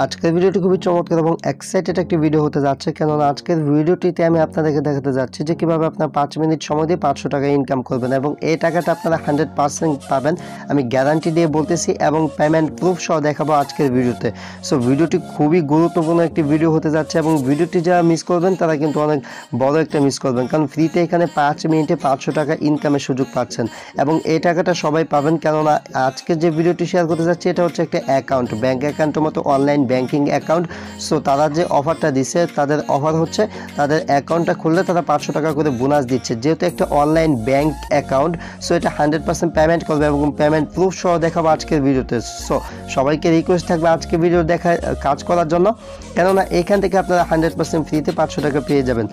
আজকের ভিডিওটি খুবই চমৎকার এবং এক্সাইটেড একটি ভিডিও হতে যাচ্ছে, কেননা আজকের ভিডিওটিতে আমি আপনাদেরকে দেখাতে যাচ্ছি যে কীভাবে আপনার 5 মিনিট সময় দিয়ে 500 টাকা ইনকাম করবেন এবং এই টাকাটা আপনারা 100% পাবেন। আমি গ্যারান্টি দিয়ে বলতেছি এবং পেমেন্ট প্রুফ সহ দেখাবো আজকের ভিডিওতে। সো ভিডিওটি খুবই গুরুত্বপূর্ণ একটি ভিডিও হতে যাচ্ছে এবং ভিডিওটি যারা মিস করবেন তারা কিন্তু অনেক বড় একটা মিস করবেন, কারণ ফ্রিতে এখানে 5 মিনিটে 500 টাকা ইনকামের সুযোগ পাচ্ছেন এবং এই টাকাটা সবাই পাবেন। কেননা আজকে যে ভিডিওটি শেয়ার করতে যাচ্ছি এটা হচ্ছে একটা অ্যাকাউন্ট, ব্যাঙ্ক অ্যাকাউন্টের মতো অনলাইন ব্যাংকিং অ্যাকাউন্ট। সো তারা যে অফারটা দিচ্ছে, তাদের অফার হচ্ছে তাদের অ্যাকাউন্টটা খুললে তারা 500 টাকা করে বোনাস দিচ্ছে, যেহেতু একটা অনলাইন ব্যাংক অ্যাকাউন্ট। সো এটা 100% পেমেন্ট করবে এবং পেমেন্ট প্রুফ সহ দেখাবো আজকের ভিডিওতে। সো সবাইকে রিকোয়েস্ট থাকবে আজকে ভিডিও দেখা কাজ করার জন্য, কেননা এখান থেকে আপনারা 100% ফ্রিতে 500 টাকা পেয়ে যাবেন।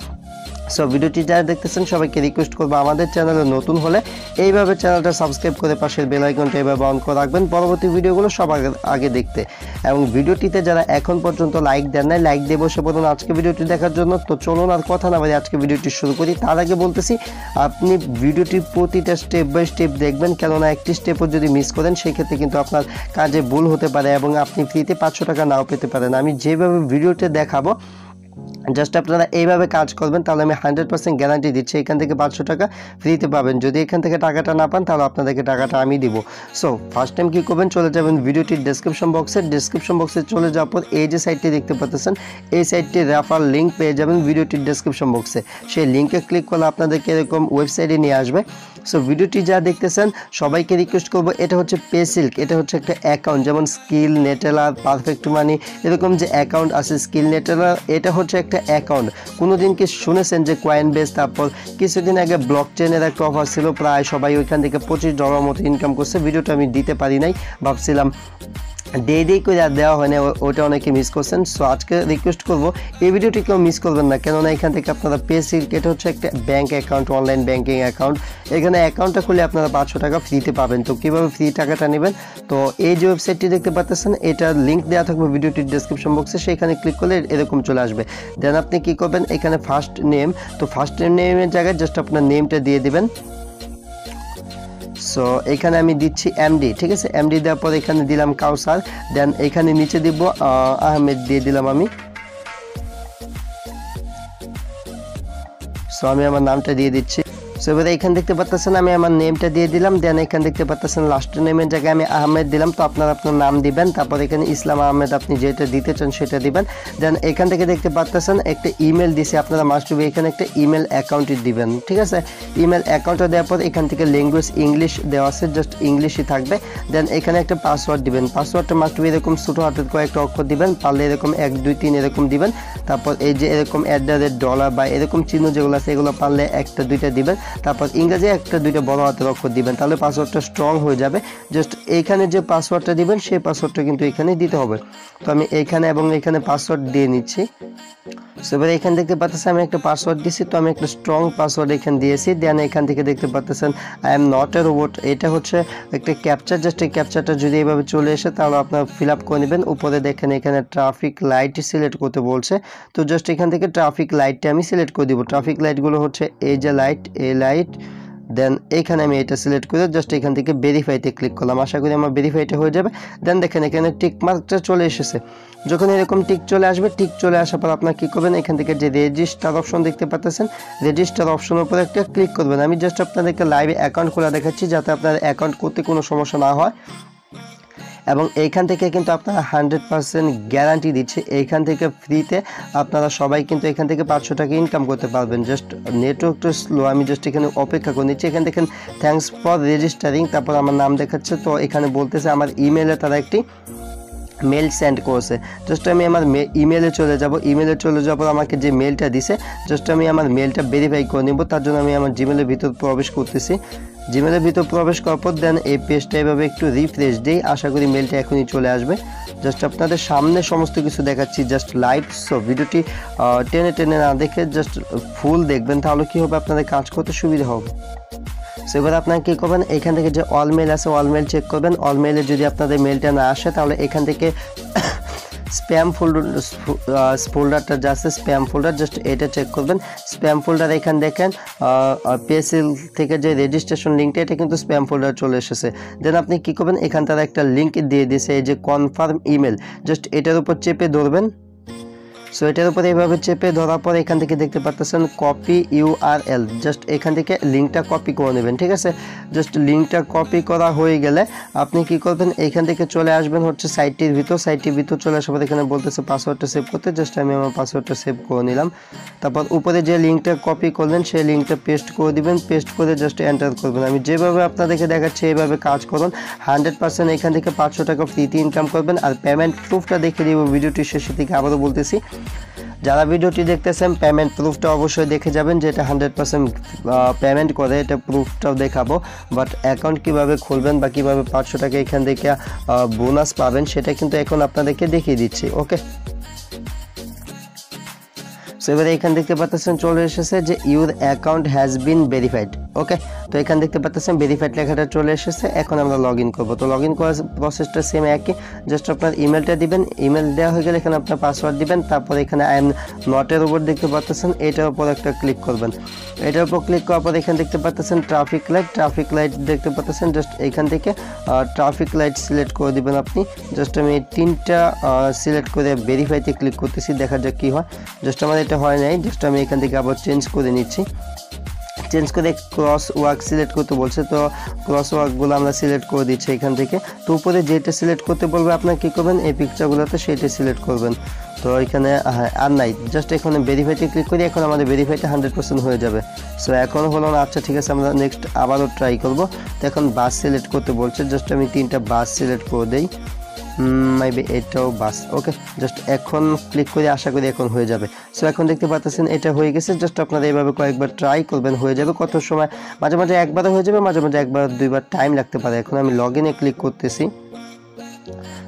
সো ভিডিওটি যারা দেখতেছেন সবাইকে রিকোয়েস্ট করবো আমাদের চ্যানেলে নতুন হলে এইভাবে চ্যানেলটা সাবস্ক্রাইব করে পাশের বেল আইকনটা এইভাবে অন করে রাখবেন পরবর্তী ভিডিওগুলো সবার আগে দেখতে। এবং ভিডিওটিতে যারা এখন পর্যন্ত লাইক দেন নাই, লাইক দিয়ে বসে পড়ুন আজকে ভিডিওটি দেখার জন্য। তো চলুন আর কথা না বলে আজকে ভিডিওটি শুরু করি। তার আগে বলতেছি আপনি ভিডিওটির প্রতিটা স্টেপ বাই স্টেপ দেখবেন, কেননা একটি স্টেপও যদি মিস করেন সেক্ষেত্রে কিন্তু আপনার কাজে ভুল হতে পারে এবং আপনি ফ্রিতে 500 টাকা নাও পেতে পারেন। আমি যেভাবে ভিডিওতে দেখাবো জাস্ট আপনারা এইভাবে কাজ করবেন, তাহলে আমি 100% গ্যারান্টি দিচ্ছি এখান থেকে 500 টাকা ফ্রিতে পাবেন। যদি এখান থেকে টাকাটা না পান তাহলে আপনাদেরকে টাকাটা আমি দিব। সো ফার্স্ট টাইম কী করবেন, চলে যাবেন ভিডিওটির ডেসক্রিপশন বক্সে চলে যাওয়ার পর এই যে সাইটটি দেখতে পাচ্ছেন এই সাইটটির রেফার লিঙ্ক পেয়ে যাবেন ভিডিওটির ডেসক্রিপশন বক্সে। সেই লিঙ্কে ক্লিক করলে আপনাদেরকে এরকম ওয়েবসাইটে নিয়ে আসবে। সো ভিডিওটি যা দেখতেছেন সবাইকে রিকোয়েস্ট করবো, এটা হচ্ছে পেসিল্ক, এটা হচ্ছে একটা অ্যাকাউন্ট, যেমন স্কিল নেটেলার, পারফেক্ট মানি, এরকম যে অ্যাকাউন্ট আছে স্কিল নেটেলার, এটা হচ্ছে একটা অ্যাকাউন্ট। কোনোদিন কি শুনেছেন যে কয়েনবেস, তারপর কিছুদিন আগে ব্লক চেনের একটা অফার ছিল, প্রায় সবাই ওইখান থেকে $25 মতো ইনকাম করছে। ভিডিওটা আমি দিতে পারি নাই, ভাবছিলাম ডে করে আর দেওয়া হয় না, ওটা অনেকে মিস করছেন। সো আজকে রিকোয়েস্ট করবো এই ভিডিওটি কেউ মিস করবেন না, কেননা এখান থেকে আপনারা পেসিল্ক, এটা হচ্ছে একটা bank account, online banking account. এখানে অ্যাকাউন্টটা খুলে আপনারা 500 টাকা ফ্রিতে পাবেন। তো কীভাবে ফ্রি টাকাটা নেবেন, তো এই যে ওয়েবসাইটটি দেখতে পাচ্ছেন এটার লিঙ্ক দেওয়া থাকবে ভিডিওটির ডেসক্রিপশন বক্সে, সেখানে ক্লিক করলে এরকম চলে আসবে। দেন আপনি কী করবেন, এখানে ফার্স্ট নেম, তো ফার্স্ট নেমের জায়গায় জাস্ট আপনার নেমটা দিয়ে দিবেন। সো এখানে আমি দিচ্ছি এমডি, ঠিক আছে, এমডি দেওয়ার পর এখানে দিলাম কাউসার। দেন এখানে নিচে দিব আহমেদ দিয়ে দিলাম আমি। সো আমি আমার নামটা দিয়ে দিচ্ছি। সো এবারে এখানে দেখতে পাচ্ছেন আমি আমার নেমটা দিয়ে দিলাম। দেন এখানে দেখতে পাচ্ছেন লাস্ট নেমের জায়গায় আমি আহমেদ দিলাম। তো আপনার নাম দিবেন, তারপর এখানে ইসলাম আহমেদ আপনি যেটা দিতে চান সেটা দিবেন। দেন এখান থেকে দেখতে পাচ্ছেন একটা ইমেল দিছে, আপনারা মাস্ট বি এখানে একটা ইমেল অ্যাকাউন্ট দিবেন, ঠিক আছে। ইমেল অ্যাকাউন্টটা দেওয়ার পর এখান থেকে ল্যাঙ্গুয়েজ ইংলিশ দেওয়া আছে, জাস্ট ইংলিশই থাকবে। দেন এখানে একটা পাসওয়ার্ড দিবেন, পাসওয়ার্ডটা মাস্ট বি এরকম ছোটো হাতের কয়েকটা অক্ষর দিবেন, পারলে এরকম 1 2 3 এরকম দিবেন। তারপর এই যে এরকম $, বা এরকম চিহ্ন যেগুলো আছে এগুলো পারলে 1টা 2টা দিবেন। তারপর ইংরেজি 1টা 2টা বড় হাতের অক্ষর দিবেন, তাহলে পাসওয়ার্ডটা স্ট্রং হয়ে যাবে। জাস্ট এইখানে যে পাসওয়ার্ডটা দিবেন সেই পাসওয়ার্ডটা কিন্তু এখানে দিতে হবে। তো আমি এইখানে এবং এখানে পাসওয়ার্ড দিয়ে নিচ্ছি। সো এবার এখান দেখতে পাচ্ছেন আমি একটা পাসওয়ার্ড দিয়েছি, তো আমি একটা স্ট্রং পাসওয়ার্ড এখানে দিয়েছি। দেন এখান থেকে দেখতে পাচ্ছেন I am not a robot, এটা হচ্ছে একটা ক্যাপচার। জাস্ট এই ক্যাপচারটা যদি এইভাবে চলে আসে তাহলে আপনারা ফিল আপ করে নেবেন। উপরে দেখেন এখানে ট্রাফিক লাইট সিলেক্ট করতে বলছে, তো জাস্ট এখান থেকে ট্রাফিক লাইটটা আমি সিলেক্ট করে দিব। ট্রাফিক লাইটগুলো হচ্ছে এই যে লাইট, এই লাইট। দেন এইখানে আমি এটা সিলেক্ট করে জাস্ট এখান থেকে ভেরিফাইতে ক্লিক করলাম, আশা করি আমার ভেরিফাইটা হয়ে যাবে। দেন দেখেন এখানে টিক মার্কটা চলে এসেছে। যখন এরকম টিক চলে আসবে, টিক চলে আসার পর আপনার কী করবেন, এখান থেকে যে রেজিস্টার অপশন দেখতে পাচ্ছেন রেজিস্টার অপশনের উপর একটা ক্লিক করবেন। আমি জাস্ট আপনাদেরকে লাইভে অ্যাকাউন্ট খোলা দেখাচ্ছি যাতে আপনার অ্যাকাউন্ট করতে কোনো সমস্যা না হয়। এবং এইখান থেকে কিন্তু আপনারা 100% গ্যারান্টি দিচ্ছে, এইখান থেকে ফ্রিতে আপনারা সবাই কিন্তু এখান থেকে 500 টাকা ইনকাম করতে পারবেন। জাস্ট নেটওয়ার্কটা স্লো, আমি জাস্ট এখানে অপেক্ষা করে নিচ্ছি। এখানে দেখেন থ্যাঙ্কস ফর রেজিস্টারিং, তারপর আমার নাম দেখাচ্ছে। তো এখানে বলতেছে আমার ইমেলে তারা একটি মেল সেন্ড করেছে। জাস্ট আমি আমার ইমেলে চলে যাব। ইমেলে চলে যাওয়ার পর আমাকে যে মেলটা দিছে জাস্ট আমি আমার মেলটা ভেরিফাই করে নেব। তার জন্য আমি আমার জিমেলের ভিতর প্রবেশ করতেছি। জিমেলের ভিতর প্রবেশ করার পর দেন এই পেজটা এভাবে একটু রিফ্রেশ দিই, আশা করি মেলটা এখনই চলে আসবে। জাস্ট আপনাদের সামনে সমস্ত কিছু দেখাচ্ছি জাস্ট লাইভ। সো ভিডিওটি টেনে না দেখে জাস্ট ফুল দেখবেন, তাহলে কী হবে আপনাদের কাজ করতে সুবিধা হবে। সো এবার আপনারা কী করবেন, এখান থেকে যে অল মেল আছে অল মেল চেক করবেন। অল মেলে যদি আপনাদের মেলটা না আসে তাহলে এখান থেকে স্প্যাম ফোল্ডারটা যা আছে স্প্যাম ফোল্ডার, জাস্ট এটা চেক করবেন। স্প্যাম ফোল্ডার এখানে দেখেন পিএসএল থেকে যে রেজিস্ট্রেশন লিঙ্কটা, এটা কিন্তু স্প্যাম ফোল্ডার চলে এসেছে। দেন আপনি কি করবেন, এখান থেকে একটা লিঙ্ক দিয়ে দিয়েছে এই যে কনফার্ম ইমেল, জাস্ট এটার উপর চেপে ধরবেন। সো এটার উপরে এইভাবে চেপে ধরার পর এখান থেকে দেখতে পাচ্ছেন কপি ইউআরএল, জাস্ট এখান থেকে লিঙ্কটা কপি করে নেবেন, ঠিক আছে। জাস্ট লিঙ্কটা কপি করা হয়ে গেলে আপনি কি করবেন, এখান থেকে চলে আসবেন হচ্ছে সাইটটির ভিতর চলে আসার পর এখানে বলতেছে পাসওয়ার্ডটা সেভ করতে, জাস্ট আমি আমার পাসওয়ার্ডটা সেভ করে নিলাম। তারপর উপরে যে লিঙ্কটা কপি করলেন সেই লিঙ্কটা পেস্ট করে দিবেন, পেস্ট করে জাস্ট এন্টার করবেন। আমি যেভাবে আপনাদেরকে দেখাচ্ছি এইভাবে কাজ করুন, 100% এখান থেকে 500 টাকা ফ্রিতে ইনকাম করবেন। আর পেমেন্ট প্রুফটা দেখে দিব ভিডিওটি শেষের দিকে, আবারও বলতেছি যারা ভিডিওটি দেখতেছেন পেমেন্ট প্রুফটা অবশ্যই দেখে যাবেন, যেটা 100% পেমেন্ট করে, এটা প্রুফটাও দেখাবো। বাট অ্যাকাউন্ট কিভাবে খুলবেন বা কিভাবে 500 টাকা এখান থেকে বোনাস পাবেন সেটা কিন্তু এখন আপনাদেরকে দেখিয়ে দিচ্ছি। ওকে, সো এবারে এখানে দেখতে পাচ্ছেন চলে এসেছে যে your account has been verified. Okay, তো এখানে দেখতে পাচ্ছেন ভেরিফাইড লেখাটা চলে এসেছে। এখন আমরা লগ ইন করবো। তো লগ ইন করার প্রসেসটা সেম একই, জাস্ট আপনার ইমেলটা দিবেন, ইমেল দেওয়া হয়ে গেলে এখানে আপনার পাসওয়ার্ড দিবেন। তারপর এখানে আই এম নটের উপর দেখতে পাচ্ছেন, এটার উপর একটা ক্লিক করবেন। এটার উপর ক্লিক করার পর এখানে দেখতে পাচ্ছেন ট্রাফিক লাইট দেখতে পাচ্ছেন, জাস্ট এখান থেকে ট্রাফিক লাইট সিলেক্ট করে দিবেন আপনি। জাস্ট আমি 3টা সিলেক্ট করে ভেরিফাইতে ক্লিক করতেছি, দেখা যাক কী হয়। জাস্ট আমার এটা হয় নাই, জাস্ট আমি এখান থেকে আবার চেঞ্জ করে নিচ্ছি। চেঞ্জ করে ক্রস ওয়ার্ক সিলেক্ট করতে বলছে, তো ক্রস ওয়ার্কগুলো আমরা সিলেক্ট করে দিচ্ছি এখান থেকে। তো উপরে যেটা সিলেক্ট করতে বলবে আপনার কী করবেন, এই পিকচারগুলোতে সেইটা সিলেক্ট করবেন। তো এখানে আর নাই, জাস্ট এখানে ভেরিফাইতে ক্লিক করি, এখন আমাদের ভেরিফাইটা 100% হয়ে যাবে। সো এখন হলো না, আচ্ছা ঠিক আছে, আমরা নেক্সট আবারও ট্রাই করব। তো এখন বাস সিলেক্ট করতে বলছে, জাস্ট আমি 3টা বাস সিলেক্ট করে দিই, মেবি এটাও বাস। ওকে, জাস্ট এখন ক্লিক করে আশা করি এখন হয়ে যাবে। সো এখন দেখতে পাচ্ছেন এটা হয়ে গেছে, জাস্ট আপনারা এইভাবে কয়েকবার ট্রাই করবেন, হয়ে যাবে। কত সময়, মাঝে মাঝে একবারও হয়ে যাবে, মাঝে মাঝে একবার 2বার টাইম লাগতে পারে। এখন আমি লগ ইনে ক্লিক করতেছি।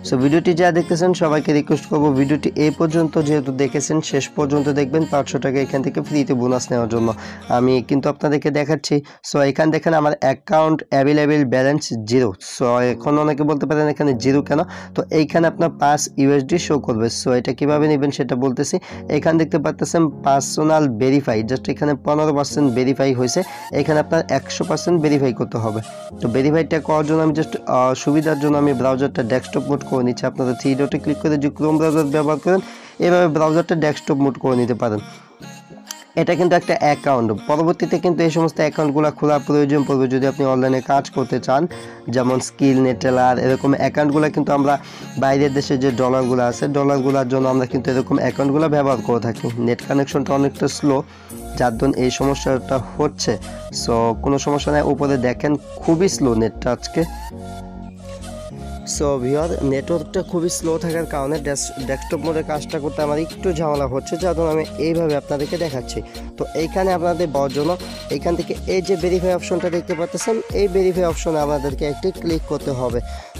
সো ভিডিওটি যা দেখতেছেন সবাইকে রিকোয়েস্ট করবো ভিডিওটি এই পর্যন্ত যেহেতু দেখেছেন শেষ পর্যন্ত দেখবেন 500 টাকা এখান থেকে ফ্রিতে বোনাস নেওয়ার জন্য আমি কিন্তু আপনাদেরকে দেখাচ্ছি। সো এখান দেখেন আমার অ্যাকাউন্ট অ্যাভেলেবেল ব্যালেন্স 0। সো এখন অনেকে বলতে পারেন এখানে 0 কেন, তো এইখানে আপনার 5 USD শো করবে। সো এটা কীভাবে নেবেন সেটা বলতেছি। এখানে দেখতে পাচ্ছেন পার্সোনাল ভেরিফাই, জাস্ট এখানে 15% ভেরিফাই হয়েছে, এখানে আপনার 100% ভেরিফাই করতে হবে। তো ভেরিফাইটা করার জন্য আমি জাস্ট সুবিধার জন্য আমি ব্রাউজারটা ডেস্কটপ মোড করে নিচ্ছি। আপনারা 3 ডটে ক্লিক করে যে ক্রোম ব্রাউজার ব্যবহার করেন এভাবে ব্রাউজারটা ডেস্কটপ মোড করে নিতে পারেন। এটা কিন্তু একটা অ্যাকাউন্ট, পরবর্তীতে কিন্তু এই সমস্ত অ্যাকাউন্টগুলো খোলার প্রয়োজন পড়বে যদি আপনি অনলাইনে কাজ করতে চান, যেমন স্কিল নেটেলার এরকম অ্যাকাউন্টগুলো কিন্তু আমরা বাইরের দেশে যে ডলারগুলো আছে ডলারগুলোর জন্য আমরা কিন্তু এরকম অ্যাকাউন্টগুলো ব্যবহার করে থাকি। নেট কানেকশনটা অনেকটা স্লো, যার জন্য এই সমস্যাটা হচ্ছে। সো কোনো সমস্যা নেই, উপরে দেখেন খুবই স্লো নেটটা আজকে। সো ভিউয়ার নেটওয়ার্কটা খুবই স্লো থাকার কারণে ডেস্কটপ মোডে কাজটা করতে আমার একটু ঝামেলা হচ্ছে, যার জন্য আমি এইভাবে আপনাদেরকে দেখাচ্ছি। তো এইখানে আপনাদের পাওয়ার জন্য এইখান থেকে এই যে ভেরিফাই অপশনটা দেখতে পাচ্ছেন, এই ভেরিফাই অপশনে আপনাদেরকে একটি ক্লিক করতে হবে।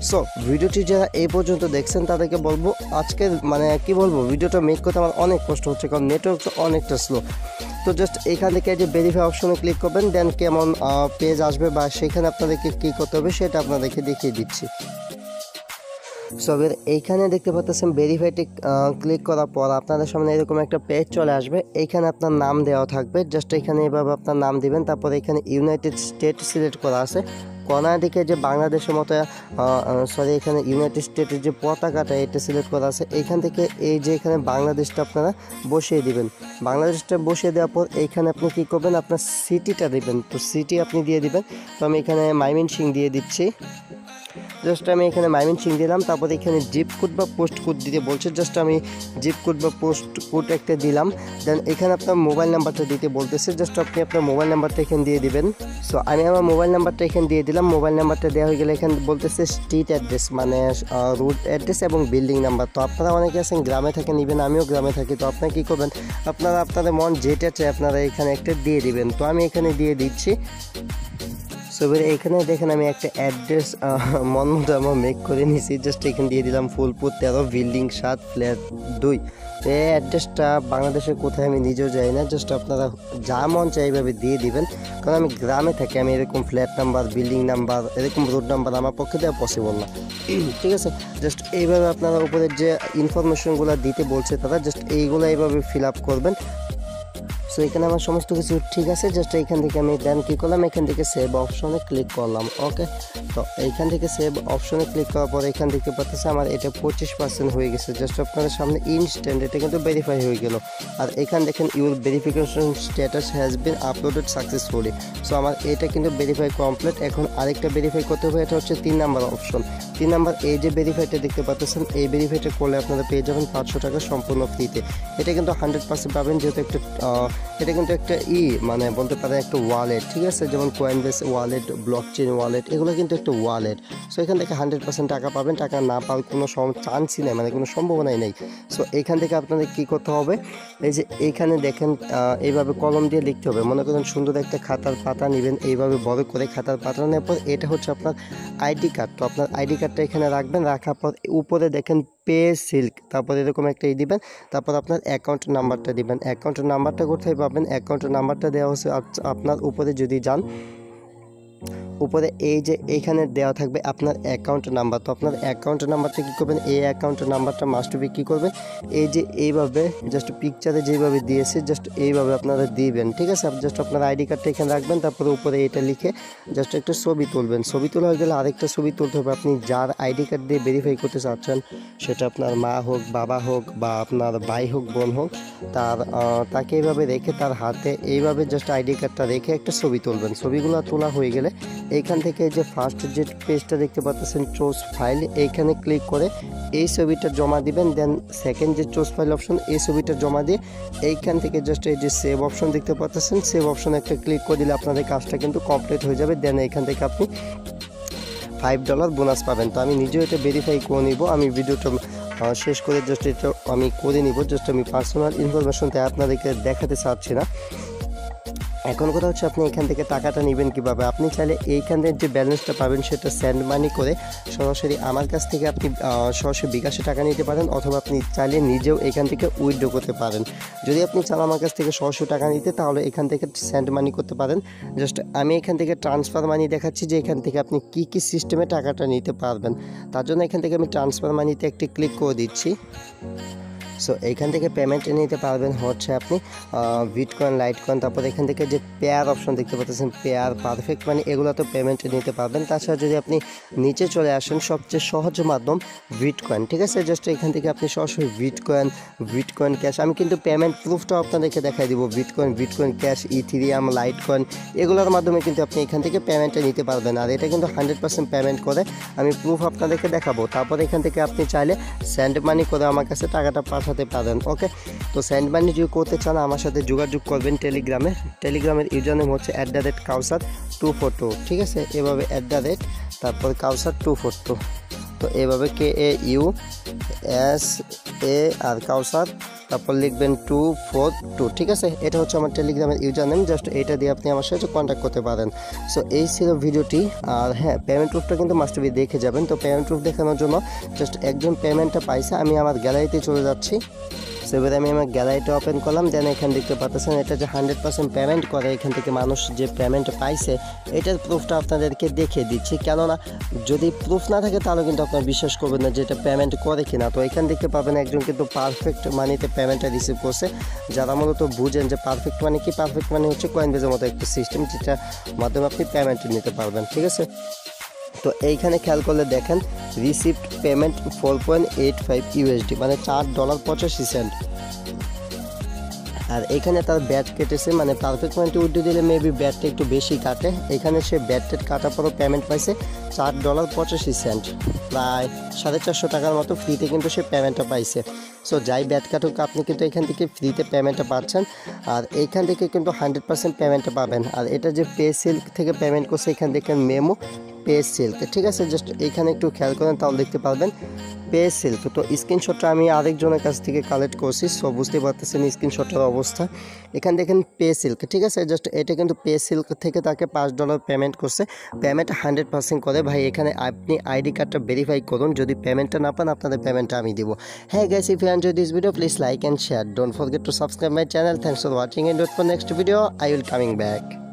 সো ভিডিওটি যারা এই পর্যন্ত দেখছেন তাদেরকে বলবো আজকে মানে কি বলবো, ভিডিওটা মেক করতে আমার অনেক কষ্ট হচ্ছে কারণ নেটওয়ার্কটা অনেকটা স্লো। তো জাস্ট এখান থেকে যে ভেরিফাই অপশনে ক্লিক করবেন, দেন কেমন পেজ আসবে বা সেখানে আপনাদেরকে কী করতে হবে সেটা আপনাদেরকে দেখিয়ে দিচ্ছি। সো এইখানে দেখতে পাচ্ছেন ভেরিফাইতে ক্লিক করার পর আপনাদের সামনে এরকম একটা পেজ চলে আসবে। এইখানে আপনার নাম দেওয়া থাকবে, জাস্ট এখানে এভাবে আপনার নাম দিবেন। তারপরে এখানে ইউনাইটেড স্টেট সিলেক্ট করা আছে, কর্নার দিকে যে বাংলাদেশের মতো এখানে ইউনাইটেড স্টেটের যে পতাকাটা এটা সিলেক্ট করা আছে, এইখান থেকে এই যে এখানে বাংলাদেশটা আপনারা বসিয়ে দিবেন। বাংলাদেশটা বসিয়ে দেওয়ার পর এইখানে আপনি কী করবেন, আপনার সিটিটা দিবেন। তো সিটি আপনি দিয়ে দিবেন। তো আমি এখানে ময়মনসিংহ দিয়ে দিচ্ছি, জাস্ট আমি এখানে ময়মনসিংহ দিলাম। তারপরে এখানে জিপ কোড বা পোস্ট কোড দিতে বলছে, জাস্ট আমি জিপ কোড বা পোস্ট কোড একটা দিলাম। দেন এখানে আপনার মোবাইল নাম্বারটা দিতে বলতেছে, জাস্ট আপনি আপনার মোবাইল নাম্বারটা এখানে দিয়ে দিবেন। সো আমি আমার মোবাইল নাম্বারটা এখানে দিয়ে দিলাম। মোবাইল নাম্বারটা দেওয়া হয়ে গেলে এখানে বলতেছে স্ট্রিট অ্যাড্রেস মানে রুট অ্যাড্রেস এবং বিল্ডিং নাম্বার। তো আপনারা অনেকে আছেন গ্রামে থাকেন, ইভেন আমিও গ্রামে থাকি। তো আপনারা কী করবেন, আপনারা আপনাদের মন যেটা চাই আপনারা এখানে একটা দিয়ে দিবেন। তো আমি এখানে দিয়ে দিচ্ছি। সো এবারে এখানে দেখেন আমি একটা অ্যাড্রেস মন মতো আমার মেক করে নিয়েছি। জাস্ট এখানে দিয়ে দিলাম ফুলপুর 13 বিল্ডিং 7 ফ্ল্যাট 2। তো এই অ্যাড্রেসটা বাংলাদেশের কোথায় আমি নিজেও যাই না, জাস্ট আপনারা যা মন চাই এইভাবে দিয়ে দিবেন। কারণ আমি গ্রামে থাকি, আমি এরকম ফ্ল্যাট নাম্বার, বিল্ডিং নাম্বার, এরকম রোড নাম্বার আমার পক্ষে দেওয়া পসিবল না। ঠিক আছে, জাস্ট এইভাবে আপনারা উপরের যে ইনফরমেশনগুলো দিতে বলছে তারা জাস্ট এইগুলো এইভাবে ফিল আপ করবেন। সো এখানে আমার সমস্ত কিছু ঠিক আছে। জাস্ট এইখান থেকে আমি দেন কী করলাম, এখান থেকে সেভ অপশনে ক্লিক করলাম। ওকে, তো এইখান থেকে সেভ অপশনে ক্লিক করার পর এখান থেকে পাচ্ছে আমার এটা 25% হয়ে গেছে। জাস্ট আপনাদের সামনে ইনস্ট্যান্ট এটা কিন্তু ভেরিফাই হয়ে গেল। আর এখান দেখেন your verification status has been uploaded successfully. So আমার এটা কিন্তু ভেরিফাই কমপ্লিট। এখন আরেকটা ভেরিফাই করতে হবে, এটা হচ্ছে 3 নাম্বার অপশন। 3 নাম্বার এই যে ভেরিফাইটা দেখতে পাচ্ছেন, এই ভেরিফাইটা করলে আপনারা পেয়ে যাবেন 500 টাকা সম্পূর্ণ ফ্রিতে। এটা কিন্তু 100% পাবেন, যেহেতু একটা এটা কিন্তু একটা মানে বলতে পারেন একটা ওয়ালেট। ঠিক আছে, যেমন কয়েনবেস ওয়ালেট, ব্লকচেন ওয়ালেট, এগুলো কিন্তু একটা ওয়ালেট। সো এখান থেকে 100% টাকা পাবেন। টাকা না পাওয়ার কোনো চান্সই নেই, মানে কোনো সম্ভাবনাই নেই। সো এখান থেকে আপনাদের কী করতে হবে, এই যে এইখানে দেখেন এইভাবে কলম দিয়ে লিখতে হবে। মনে করেন সুন্দর একটা খাতার পাতা নেবেন, এইভাবে বড় করে খাতার পাতা নেওয়ার পর এটা হচ্ছে আপনার আইডি কার্ড। তো আপনার আইডি কার্ডটা এখানে রাখবেন, রাখার পর উপরে দেখেন পে সিল্ক, তারপর এরকম একটা দিবেন, তারপর আপনার অ্যাকাউন্ট নাম্বারটা দিবেন। অ্যাকাউন্ট নাম্বারটা কোথায় পাবেন, অ্যাকাউন্ট নাম্বারটা দেওয়া হচ্ছে আপনার উপরে যদি যান, উপরে এই যে এইখানে দেওয়া থাকবে আপনার অ্যাকাউন্ট নাম্বার। তো আপনার অ্যাকাউন্ট নাম্বারটা কী করবেন, এই অ্যাকাউন্ট নাম্বারটা মাস্ট বি কী করবেন, এই যে এইভাবে জাস্ট পিকচারে যেভাবে দিয়েছে জাস্ট এইভাবে আপনারা দিবেন। ঠিক আছে, জাস্ট আপনার আইডি কার্ডটা এখানে রাখবেন, তারপরে উপরে এটা লিখে জাস্ট একটা ছবি তুলবেন। ছবি তোলা হয়ে গেলে আরেকটা ছবি তুলতে হবে। আপনি যার আইডি কার্ড দিয়ে ভেরিফাই করতে চাচ্ছেন, সেটা আপনার মা হোক, বাবা হোক, বা আপনার ভাই হোক, বোন হোক, তাকে এইভাবে রেখে তার হাতে এইভাবে জাস্ট আইডি কার্ডটা রেখে একটা ছবি তুলবেন। ছবিগুলো তোলা হয়ে গেলে এইখান থেকে যে ফার্স্ট যে পেজটা দেখতে পাচ্ছেন চুজ ফাইল, এইখানে ক্লিক করে এই ছবিটা জমা দিবেন। দেন সেকেন্ড যে চুজ ফাইল অপশন, এই ছবিটা জমা দিয়ে এইখান থেকে জাস্ট এই যে সেভ অপশন দেখতে পাচ্ছেন, সেভ অপশনে একটা ক্লিক করে দিলে আপনাদের কাজটা কিন্তু কমপ্লিট হয়ে যাবে। দেন এইখান থেকে আপনি $5 বোনাস পাবেন। তো আমি নিজেও এটা ভেরিফাই করে নিব। আমি ভিডিওটা শেষ করে জাস্ট এটা আমি করে নিব। জাস্ট আমি পার্সোনাল ইনফরমেশন তাই আপনাদেরকে দেখাতে চাচ্ছি না। এখন কথা হচ্ছে আপনি এখান থেকে টাকাটা নেবেন কিভাবে। আপনি চাইলে এইখানে যে ব্যালেন্সটা পাবেন সেটা সেন্ড মানি করে সরাসরি আমার কাছ থেকে আপনি সরাসরি বিকাশে টাকা নিতে পারেন, অথবা আপনি চাইলে নিজেও এখান থেকে উইথড্র করতে পারেন। যদি আপনি চান আমার কাছ থেকে সরাসরি টাকা নিতে, তাহলে এখান থেকে সেন্ড মানি করতে পারেন। জাস্ট আমি এখান থেকে ট্রান্সফার মানি দেখাচ্ছি যে এখান থেকে আপনি কী কী সিস্টেমে টাকাটা নিতে পারবেন। তার জন্য এখান থেকে আমি ট্রান্সফার মানিতে একটি ক্লিক করে দিচ্ছি। সো এইখান থেকে পেমেন্ট নিতে পারবেন হচ্ছে আপনি বিটকয়েন, লাইটকয়েন, তারপর এখান থেকে যে পেয়ার অপশন দেখতে পাচ্ছেন, পেয়ার, পারফেক্ট মানি, এগুলো তো পেমেন্ট নিতে পারবেন। তাছাড়া যদি আপনি নিচে চলে আসেন, সবচেয়ে সহজ মাধ্যম বিটকয়েন। ঠিক আছে, জাস্ট এখান থেকে আপনি সরাসরি বিটকয়েন ক্যাশ, আমি কিন্তু পেমেন্ট প্রুফটাও আপনাদেরকে দেখাই দিব। বিটকয়েন ক্যাশ, ইথিরিয়াম, লাইটকয়েন, এগুলোর মাধ্যমে কিন্তু আপনি এখান থেকে পেমেন্টটা নিতে পারবেন। আর এটা কিন্তু 100% পেমেন্ট করে আমি প্রুফ আপনাদেরকে দেখাবো। তারপর এখান থেকে আপনি চাইলে সেন্ড মানি করে আমার কাছে টাকাটা পাঠাতে পারেন। ওকে, তো সেন্ড মানি যদি করতে চান আমার সাথে যোগাযোগ করবেন টেলিগ্রামের ইউজার নেম হচ্ছে @kausar242। ঠিক আছে, এভাবে তারপর kausar242, তো এভাবে KAUSA আর কাউসার, তারপর লিখবেন 242। ঠিক আছে, এটা হচ্ছে আমার টেলিগ্রামের ইউজার নেম। জাস্ট এটা দিয়ে আপনি আমার সাথে কন্ট্যাক্ট করতে পারেন। সো এই ছিল ভিডিওটি। আর হ্যাঁ, পেমেন্ট প্রুফটা কিন্তু মাস্ট বি দেখে যাবেন। তো পেমেন্ট প্রুফ দেখানোর জন্য জাস্ট একজন পেমেন্টটা পাইছে, আমি আমার গ্যালারিতে চলে যাচ্ছি। সো এবারে আমি আমার গ্যালারিটা ওপেন করলাম। দেন এখানে দেখতে পাচ্ছেন এটা যে 100% পেমেন্ট করে, এখান থেকে মানুষ যে পেমেন্ট পাইছে এটার প্রুফটা আপনাদেরকে দেখিয়ে দিচ্ছি। কেননা যদি প্রুফ না থাকে তাহলে কিন্তু আপনারা বিশ্বাস করবেন না যে এটা পেমেন্ট করে কিনা। তো এখান থেকে পাবেন একজন কিন্তু পারফেক্ট মানিতে পেমেন্টটা রিসিভ করছে। যারা মূলত বুঝেন যে পারফেক্ট মানি কি, পারফেক্ট মানি হচ্ছে কয়েনবেজের মতো একটা সিস্টেম, যেটার মাধ্যমে আপনি পেমেন্ট নিতে পারবেন। ঠিক আছে, তো এইখানে খেয়াল করলে দেখেন রিসিভড পেমেন্ট 4.85 USD, মানে $4.85। আর এখানে তার ব্যাট কেটেছে, মানে পারফেক্ট মানিতে উইথড্র দিলে মেবি ব্যাটটা একটু বেশি কাটে। এখানে সে ব্যাটটেট কাটার পরও পেমেন্ট পাইছে $4.85, প্রায় 450 টাকার মতো ফ্রিতে কিন্তু সে পেমেন্টটা পাইছে। সো যাই ব্যাট কাটুক, আপনি কিন্তু এখান থেকে ফ্রিতে পেমেন্টটা পাচ্ছেন। আর এইখান থেকে কিন্তু 100% পেমেন্টটা পাবেন। আর এটা যে পে সিল্ক থেকে পেমেন্ট করছে, এখান থেকে মেমো পে সিল্ক, ঠিক আছে। জাস্ট এখানে একটু খেয়াল করেন তাহলে দেখতে পারবেন পে সিল্ক। তো স্ক্রিনশটটা আমি আরেকজনের কাছ থেকে কালেক্ট করছি, সো বুঝতে পারতেছেন স্ক্রিনশটটার অবস্থা। এখানে দেখেন পে সিল্ক, ঠিক আছে। জাস্ট এটা কিন্তু পে সিল্ক থেকে তাকে $5 পেমেন্ট করছে। পেমেন্ট 100% করে ভাই। এখানে আপনি আইডি কার্ডটা ভেরিফাই করুন, যদি পেমেন্টটা না পান আপনাদের পেমেন্টটা আমি দিব। হ্যাঁ guys, if you enjoy this video please like and share, don't forget to subscribe my channel. Thanks for watching and wait for next video, I will coming back.